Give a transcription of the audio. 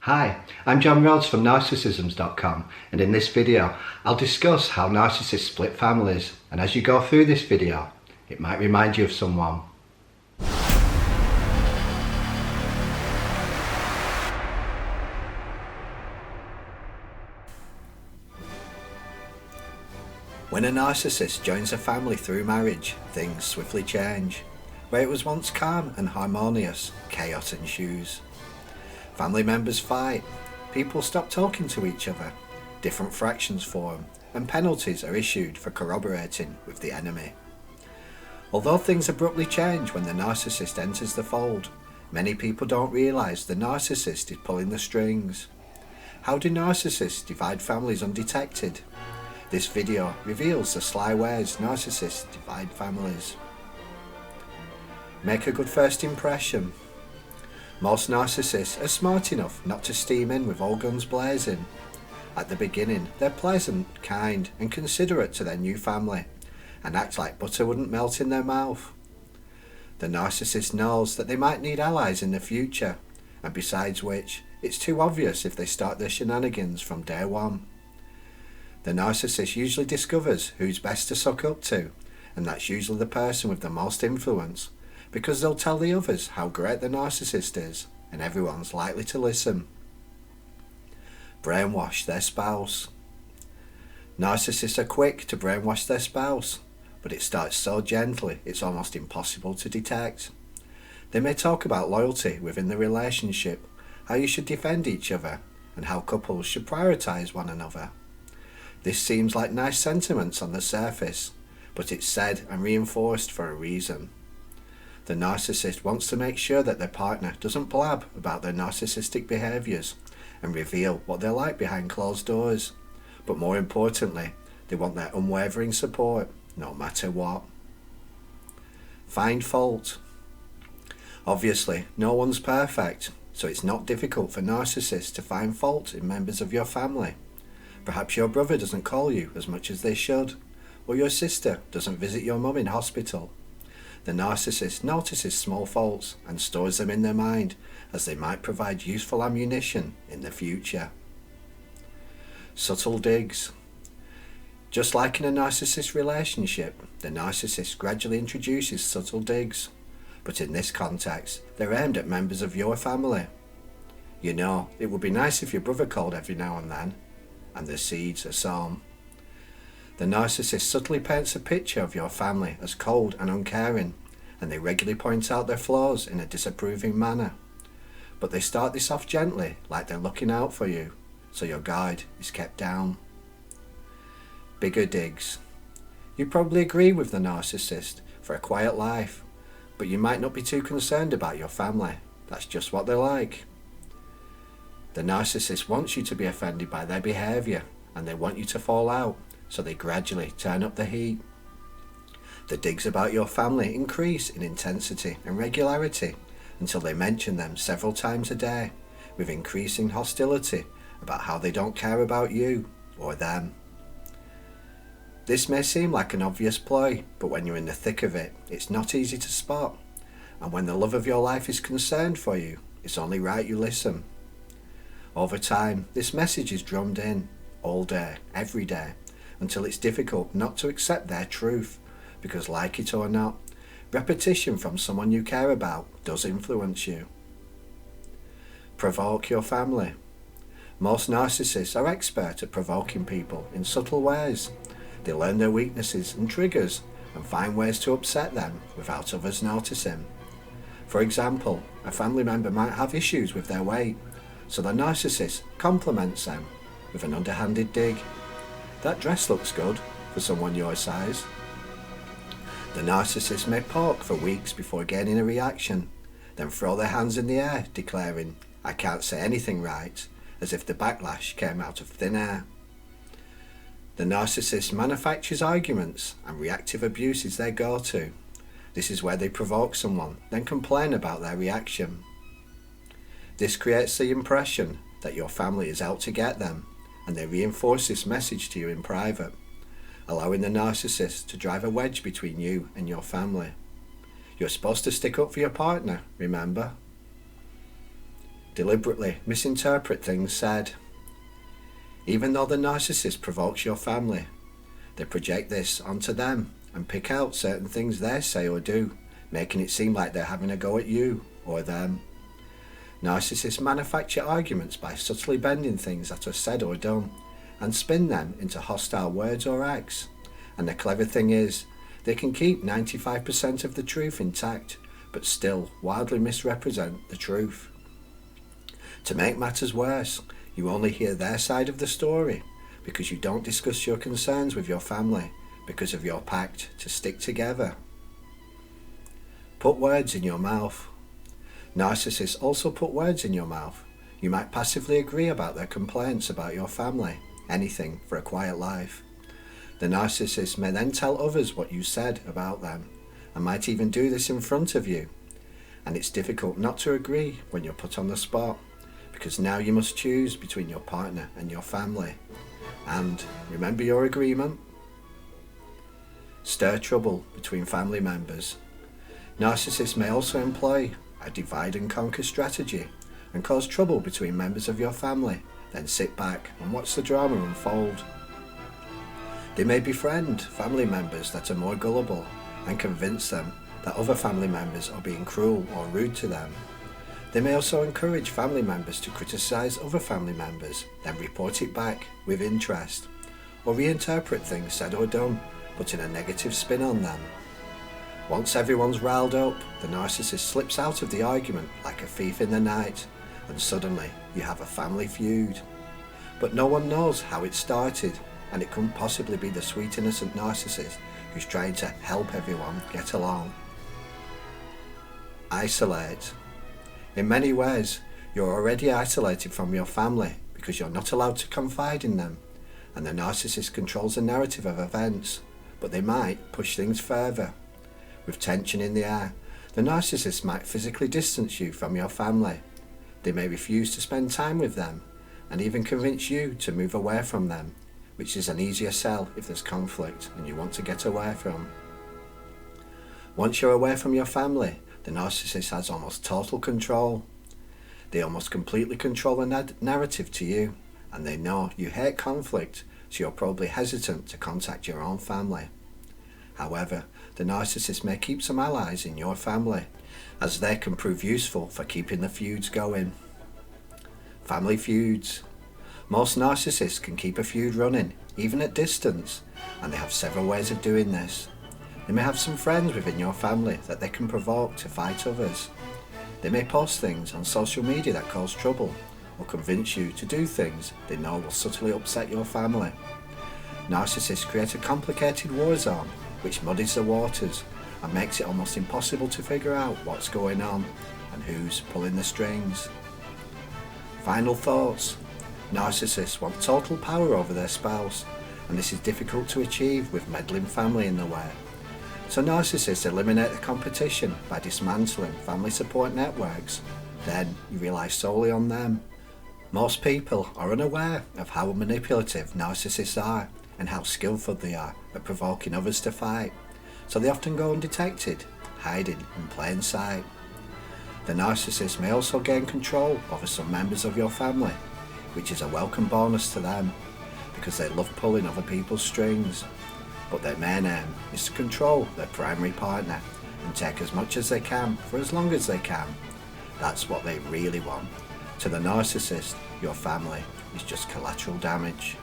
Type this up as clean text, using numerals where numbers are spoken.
Hi, I'm John Rhodes from Narcissisms.com, and in this video I'll discuss how narcissists split families, and as you go through this video it might remind you of someone. When a narcissist joins a family through marriage, things swiftly change. Where it was once calm and harmonious, chaos ensues. Family members fight, people stop talking to each other, different fractions form, and penalties are issued for corroborating with the enemy. Although things abruptly change when the narcissist enters the fold, many people don't realise the narcissist is pulling the strings. How do narcissists divide families undetected? This video reveals the sly ways narcissists divide families. Make a good first impression. Most narcissists are smart enough not to steam in with all guns blazing. At the beginning, they're pleasant, kind, and considerate to their new family, and act like butter wouldn't melt in their mouth. The narcissist knows that they might need allies in the future, and besides which, it's too obvious if they start their shenanigans from day one. The narcissist usually discovers who's best to suck up to, and that's usually the person with the most influence, because they'll tell the others how great the narcissist is, and everyone's likely to listen. Brainwash their spouse. Narcissists are quick to brainwash their spouse, but it starts so gently it's almost impossible to detect. They may talk about loyalty within the relationship, how you should defend each other, and how couples should prioritise one another. This seems like nice sentiments on the surface, but it's said and reinforced for a reason. The narcissist wants to make sure that their partner doesn't blab about their narcissistic behaviours and reveal what they're like behind closed doors, but more importantly, they want their unwavering support, no matter what. Find fault. Obviously, no one's perfect, so it's not difficult for narcissists to find fault in members of your family. Perhaps your brother doesn't call you as much as they should, or your sister doesn't visit your mum in hospital. The narcissist notices small faults and stores them in their mind, as they might provide useful ammunition in the future. Subtle digs. Just like in a narcissist relationship, the narcissist gradually introduces subtle digs, but in this context, they're aimed at members of your family. You know, it would be nice if your brother called every now and then, and the seeds are sown. The narcissist subtly paints a picture of your family as cold and uncaring, and they regularly point out their flaws in a disapproving manner. But they start this off gently, like they're looking out for you, so your guard is kept down. Bigger digs. You probably agree with the narcissist for a quiet life, but you might not be too concerned about your family. That's just what they're like. The narcissist wants you to be offended by their behaviour, and they want you to fall out, so they gradually turn up the heat. The digs about your family increase in intensity and regularity until they mention them several times a day, with increasing hostility about how they don't care about you or them. This may seem like an obvious ploy, but when you're in the thick of it, it's not easy to spot, and when the love of your life is concerned for you, it's only right you listen. Over time, this message is drummed in, all day, every day, until it's difficult not to accept their truth, because like it or not, repetition from someone you care about does influence you. Provoke your family. Most narcissists are expert at provoking people in subtle ways. They learn their weaknesses and triggers and find ways to upset them without others noticing. For example, a family member might have issues with their weight, so the narcissist compliments them with an underhanded dig. That dress looks good for someone your size. The narcissist may poke for weeks before gaining a reaction, then throw their hands in the air, declaring, "I can't say anything right," as if the backlash came out of thin air. The narcissist manufactures arguments, and reactive abuse is their go-to. This is where they provoke someone, then complain about their reaction. This creates the impression that your family is out to get them, and they reinforce this message to you in private, allowing the narcissist to drive a wedge between you and your family. You're supposed to stick up for your partner, remember? deliberately misinterpret things said. Even though the narcissist provokes your family, they project this onto them and pick out certain things they say or do, making it seem like they're having a go at you or them. Narcissists manufacture arguments by subtly bending things that are said or done and spin them into hostile words or acts. And the clever thing is, they can keep 95% of the truth intact, but still wildly misrepresent the truth. To make matters worse, you only hear their side of the story because you don't discuss your concerns with your family because of your pact to stick together. Put words in your mouth. Narcissists also put words in your mouth. You might passively agree about their complaints about your family, anything for a quiet life. The narcissist may then tell others what you said about them, and might even do this in front of you. And it's difficult not to agree when you're put on the spot, because now you must choose between your partner and your family. And remember your agreement? Stir trouble between family members. Narcissists may also employ a divide and conquer strategy and cause trouble between members of your family, then sit back and watch the drama unfold. They may befriend family members that are more gullible and convince them that other family members are being cruel or rude to them. They may also encourage family members to criticise other family members, then report it back with interest, or reinterpret things said or done, putting a negative spin on them. Once everyone's riled up, the narcissist slips out of the argument like a thief in the night, and suddenly you have a family feud. But no one knows how it started, and it couldn't possibly be the sweet innocent narcissist who's trying to help everyone get along. Isolate. In many ways, you're already isolated from your family because you're not allowed to confide in them, and the narcissist controls the narrative of events, but they might push things further. With tension in the air, the narcissist might physically distance you from your family. They may refuse to spend time with them, and even convince you to move away from them, which is an easier sell if there's conflict and you want to get away from. Once you're away from your family, the narcissist has almost total control. They almost completely control the narrative to you, and they know you hate conflict, so you're probably hesitant to contact your own family. However, the narcissist may keep some allies in your family, as they can prove useful for keeping the feuds going. Family feuds. Most narcissists can keep a feud running, even at distance, and they have several ways of doing this. They may have some friends within your family that they can provoke to fight others. They may post things on social media that cause trouble, or convince you to do things they know will subtly upset your family. Narcissists create a complicated war zone which muddies the waters and makes it almost impossible to figure out what's going on and who's pulling the strings. Final thoughts. Narcissists want total power over their spouse, and this is difficult to achieve with meddling family in the way. So narcissists eliminate the competition by dismantling family support networks. Then you rely solely on them. Most people are unaware of how manipulative narcissists are and how skillful they are at provoking others to fight, so they often go undetected, hiding in plain sight. The narcissist may also gain control over some members of your family, which is a welcome bonus to them, because they love pulling other people's strings. But their main aim is to control their primary partner and take as much as they can for as long as they can. That's what they really want. To the narcissist, your family is just collateral damage.